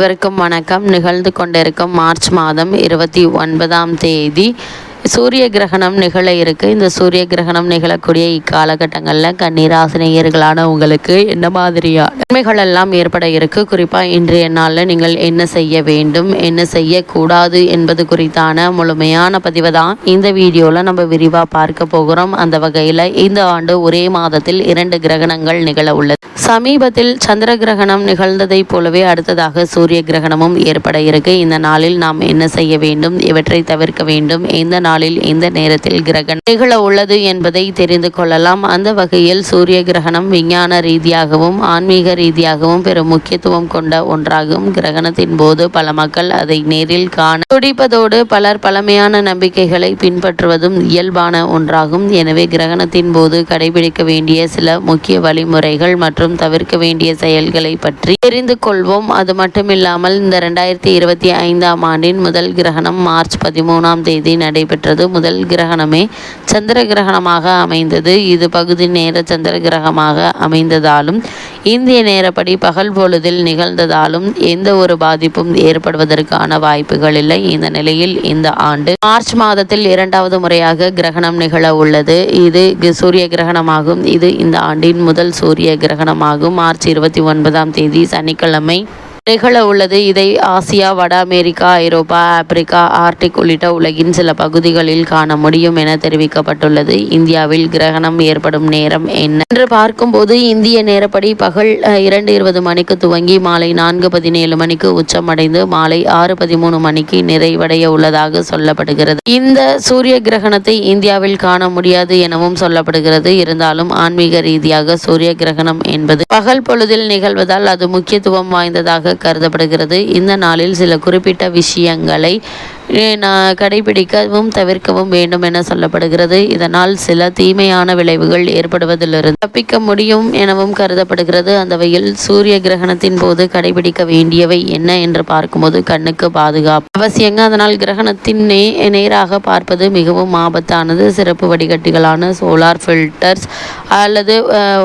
அனைவருக்கும் வணக்கம். நிகழ்ந்து கொண்டிருக்கும் மார்ச் மாதம் 29ஆம் தேதி சூரிய கிரகணம் நிகழ இருக்கு. இந்த சூரிய கிரகணம் நிகழக்கூடிய இக்காலகட்டங்களில் கன்னிராசினியர்களான உங்களுக்கு என்ன மாதிரியான நன்மைகள் எல்லாம் ஏற்பட இருக்கு, குறிப்பாக இன்றைய நாளில் நீங்கள் என்ன செய்ய வேண்டும், என்ன செய்யக்கூடாது என்பது குறித்தான முழுமையான பதிவை தான் இந்த வீடியோவில் நம்ம விரிவாக பார்க்க போகிறோம். அந்த வகையில் இந்த ஆண்டு ஒரே மாதத்தில் 2 கிரகணங்கள் நிகழ உள்ளது. சமீபத்தில் சந்திர கிரகணம் நிகழ்ந்ததை போலவே அடுத்ததாக சூரிய கிரகணமும் ஏற்பட இருக்கு. இந்த நாளில் நாம் என்ன செய்ய வேண்டும், இவற்றை தவிர்க்க வேண்டும், எந்த நாளில் எந்த நேரத்தில் கிரகணம் நிகழ உள்ளது என்பதை தெரிந்து கொள்ளலாம். அந்த வகையில் சூரிய கிரகணம் விஞ்ஞான ரீதியாகவும் ஆன்மீக ரீதியாகவும் பெரும் முக்கியத்துவம் கொண்ட ஒன்றாகும். கிரகணத்தின் போது பல மக்கள் அதை நேரில் காண துடிப்பதோடு பலர் பழமையான நம்பிக்கைகளை பின்பற்றுவதும் இயல்பான ஒன்றாகும். எனவே கிரகணத்தின் போது கடைபிடிக்க வேண்டிய சில முக்கிய வழிமுறைகள் மற்றும் தவிர்க்க வேண்டிய செயல்களை பற்றி தெரிந்து கொள்வோம். அது மட்டுமில்லாமல் இந்த 2025ஆம் ஆண்டின் முதல் கிரகணம் மார்ச் 13ஆம் தேதி நடைபெற்றது. முதல் கிரகணமே சந்திர கிரகணமாக அமைந்தது. இது பகுதி நேர சந்திர கிரகணமாக அமைந்ததாலும் இந்திய நேரப்படி பகல் பொழுதில் நிகழ்ந்ததாலும் எந்த ஒரு பாதிப்பும் ஏற்படுவதற்கான வாய்ப்புகள் இல்லை. இந்த நிலையில் இந்த ஆண்டு மார்ச் மாதத்தில் 2வது முறையாக கிரகணம் நிகழ உள்ளது. இது சூரிய கிரகணமாகும். இது இந்த ஆண்டின் முதல் சூரிய கிரகணமாகும். மார்ச் 29ஆம் தேதி சனிக்கிழமை நிகழ உள்ளது. இதை ஆசியா, வட அமெரிக்கா, ஐரோப்பா, ஆப்பிரிக்கா, ஆர்டிக் உள்ளிட்ட உலகின் சில பகுதிகளில் காண முடியும் என தெரிவிக்கப்பட்டுள்ளது. இந்தியாவில் கிரகணம் ஏற்படும் நேரம் என்ன என்று பார்க்கும்போது இந்திய நேரப்படி பகல் 2:20 மணிக்கு துவங்கி மாலை 4:17 மணிக்கு உச்சமடைந்து மாலை 6:13 மணிக்கு நிறைவடைய உள்ளதாக சொல்லப்படுகிறது. இந்த சூரிய கிரகணத்தை இந்தியாவில் காண முடியாது எனவும் சொல்லப்படுகிறது. இருந்தாலும் ஆன்மீக ரீதியாக சூரிய கிரகணம் என்பது பகல் பொழுதில் நிகழ்வதால் அது முக்கியத்துவம் வாய்ந்ததாக கருதப்படுகிறது. இந்த நாளில் சில குறிப்பிட்ட விஷயங்களை கடைபிடிக்கவும் தவிர்க்கவும் வேண்டும் என சொல்லப்படுகிறது. இதனால் சில தீமையான விளைவுகள் ஏற்படுவதிலிருந்து தப்பிக்க முடியும் எனவும் கருதப்படுகிறது. அந்த வகையில் சூரிய கிரகணத்தின் போது கடைபிடிக்க வேண்டியவை என்ன என்று பார்க்கும்போது கண்ணுக்கு பாதுகாப்பு அவசியங்க. அதனால் கிரகணத்தின் நேராக பார்ப்பது மிகவும் ஆபத்தானது. சிறப்பு வடிகட்டிகளான சோலார் ஃபில்டர்ஸ் அல்லது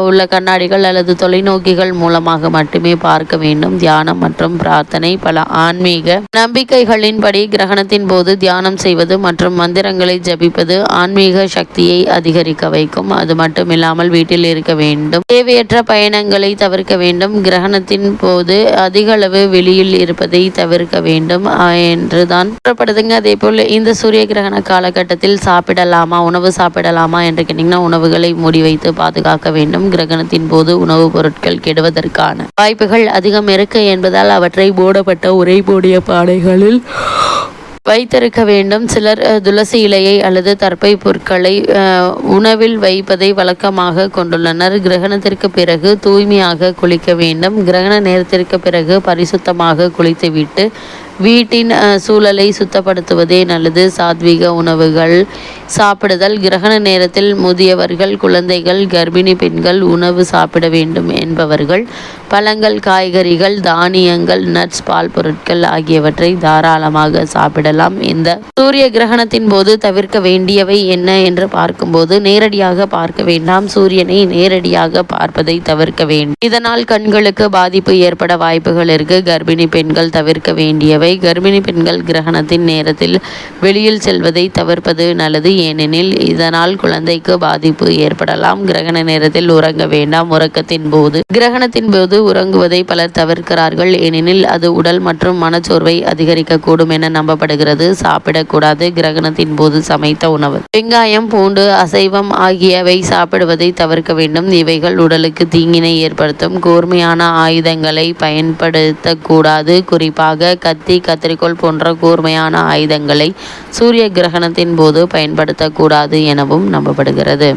உள்ள கண்ணாடிகள் அல்லது தொலைநோக்கிகள் மூலமாக மட்டுமே பார்க்க வேண்டும். தியானம் மற்றும் பிரார்த்தனை பல ஆன்மீக நம்பிக்கைகளின்படி கிரகணத்தின் போது தியானம் செய்வது மற்றும் மந்திரங்களை ஜபிப்பது ஆன்மீக சக்தியை அதிகரிக்க வைக்கும். அது மட்டுமில்லாமல் வீட்டில் இருக்க வேண்டும். தேவையற்ற பயணங்களை தவிர்க்க வேண்டும். கிரகணத்தின் போது அதிக அளவு வெளியில் இருப்பதை தவிர்க்க வேண்டும் என்றுதான் கூறப்படுதுங்க. அதே போல் இந்த சூரிய கிரகண காலகட்டத்தில் உணவு சாப்பிடலாமா என்று கேட்டீங்கன்னா உணவுகளை மூடி வைத்து பாதுகாக்க வேண்டும். கிரகணத்தின் போது உணவுப் பொருட்கள் கெடுவதற்கான வாய்ப்புகள் அதிகம் இருக்கு என்பதால் அவற்றை மூடப்பட்ட உரை மூடிய பானைகளில் வைத்திருக்க வேண்டும். சிலர் துளசி இலையை அல்லது தர்பை பொருட்களை உணவில் வைப்பதை வழக்கமாக கொண்டுள்ளனர். கிரகணத்திற்கு பிறகு தூய்மையாக குளிக்க வேண்டும். கிரகண நேரத்திற்கு பிறகு பரிசுத்தமாக குளித்துவிட்டு வீட்டின் சூழலை சுத்தப்படுத்துவதே நல்லது. சாத்வீக உணவுகள் சாப்பிடுதல். கிரகண நேரத்தில் முதியவர்கள், குழந்தைகள், கர்ப்பிணி பெண்கள் உணவு சாப்பிட வேண்டும் என்பவர்கள் பழங்கள், காய்கறிகள், தானியங்கள், நட்ஸ், பால் பொருட்கள் ஆகியவற்றை தாராளமாக சாப்பிடலாம். இந்த சூரிய கிரகணத்தின் போது தவிர்க்க வேண்டியவை என்ன என்று பார்க்கும்போது நேரடியாக பார்க்க வேண்டாம். சூரியனை நேரடியாக பார்ப்பதை தவிர்க்க வேண்டும். இதனால் கண்களுக்கு பாதிப்பு ஏற்பட வாய்ப்புகள் இருக்கு. கர்ப்பிணி பெண்கள் தவிர்க்க வேண்டியவை. கர்ப்பிணி பெண்கள் கிரகணத்தின் நேரத்தில் வெளியில் செல்வதை தவிர்ப்பது நல்லது. ஏனெனில் இதனால் குழந்தைக்கு பாதிப்பு ஏற்படலாம். கிரகண நேரத்தில் உறங்க வேண்டாம். கிரகணத்தின் போது உறங்குவதை பலர் தவிர்க்கிறார்கள். ஏனெனில் அது உடல் மற்றும் மனச்சோர்வை அதிகரிக்கக்கூடும் என நம்பப்படுகிறது. சாப்பிடக்கூடாது. கிரகணத்தின் போது சமைத்த உணவு, வெங்காயம், பூண்டு, அசைவம் ஆகியவை சாப்பிடுவதை தவிர்க்க வேண்டும். இவைகள் உடலுக்கு தீங்கினை ஏற்படுத்தும். கூர்மையான ஆயுதங்களை பயன்படுத்தக்கூடாது. குறிப்பாக கத்தி, கத்திரிக்கோல் போன்ற கூர்மையான ஆயுதங்களை சூரிய கிரகணத்தின் போது பயன்படுத்தக்கூடாது எனவும் நம்பப்படுகிறது.